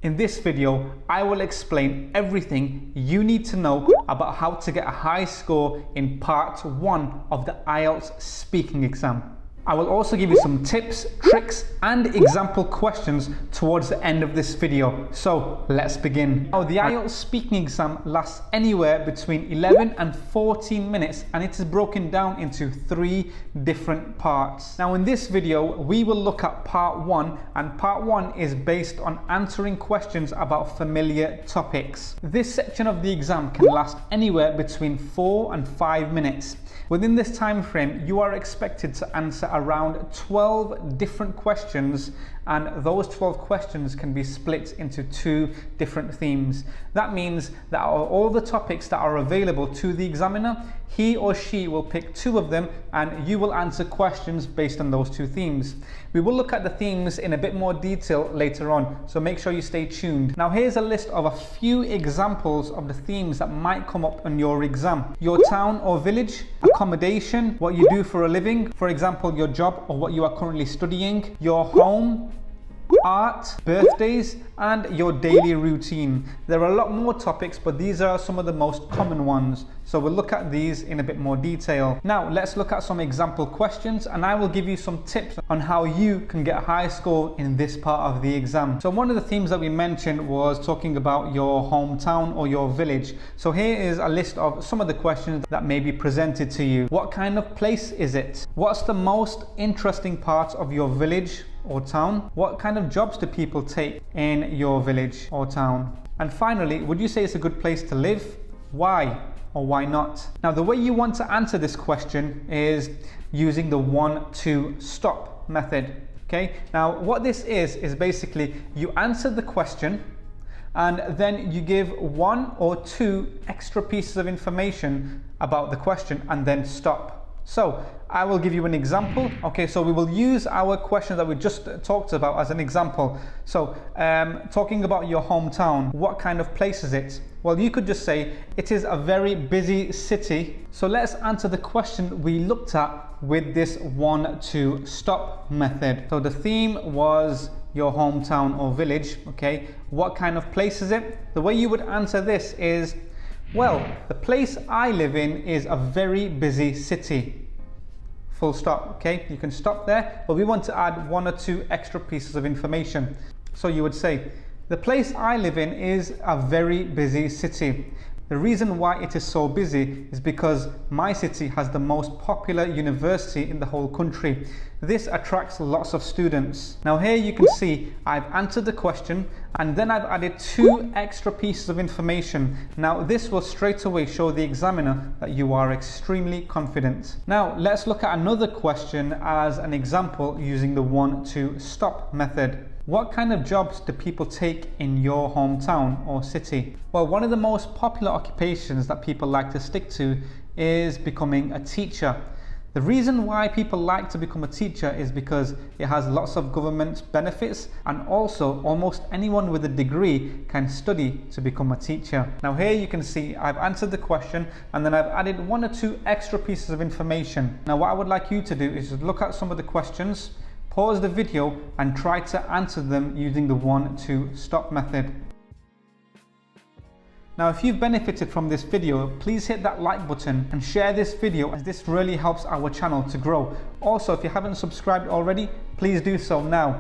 In this video, I will explain everything you need to know about how to get a high score in part 1 of the IELTS speaking exam. I will also give you some tips, tricks and example questions towards the end of this video. So let's begin. Now, the IELTS speaking exam lasts anywhere between 11 and 14 minutes and it is broken down into 3 different parts. Now in this video, we will look at part 1, and part 1 is based on answering questions about familiar topics. This section of the exam can last anywhere between 4 and 5 minutes. Within this time frame, you are expected to answer around 12 different questions, and those 12 questions can be split into 2 different themes. That means that all the topics that are available to the examiner, he or she will pick 2 of them and you will answer questions based on those 2 themes. We will look at the themes in a bit more detail later on, so make sure you stay tuned. Now here's a list of a few examples of the themes that might come up on your exam. Your town or village, accommodation, what you do for a living, for example your job or what you are currently studying, your home, art, birthdays and your daily routine. There are a lot more topics, but these are some of the most common ones, so we'll look at these in a bit more detail. Now let's look at some example questions and I will give you some tips on how you can get a high score in this part of the exam. So one of the themes that we mentioned was talking about your hometown or your village. So here is a list of some of the questions that may be presented to you. What kind of place is it? What's the most interesting part of your village or town? What kind of jobs do people take in your village or town? And finally, would you say it's a good place to live? Why or why not? Now the way you want to answer this question is using the 1-2 stop method. Okay, now what this is basically you answer the question and then you give 1 or 2 extra pieces of information about the question and then stop. So I will give you an example. Okay, so we will use our question that we just talked about as an example. So talking about your hometown, what kind of place is it? Well, you could just say it is a very busy city. So let's answer the question we looked at with this 1-2 stop method. So the theme was your hometown or village. Okay, what kind of place is it? The way you would answer this is, well, the place I live in is a very busy city. Full stop. Okay, you can stop there, but we want to add 1 or 2 extra pieces of information. So you would say, the place I live in is a very busy city. The reason why it is so busy is because my city has the most popular university in the whole country. This attracts lots of students. Now here you can see I've answered the question and then I've added 2 extra pieces of information. Now this will straight away show the examiner that you are extremely confident. Now let's look at another question as an example using the 1-2 stop method. What kind of jobs do people take in your hometown or city? Well, one of the most popular occupations that people like to stick to is becoming a teacher. The reason why people like to become a teacher is because it has lots of government benefits, and also almost anyone with a degree can study to become a teacher. Now here you can see I've answered the question and then I've added 1 or 2 extra pieces of information. Now what I would like you to do is look at some of the questions, pause the video and try to answer them using the 1-2 stop method. Now if you've benefited from this video, please hit that like button and share this video, as this really helps our channel to grow. Also, if you haven't subscribed already, please do so now.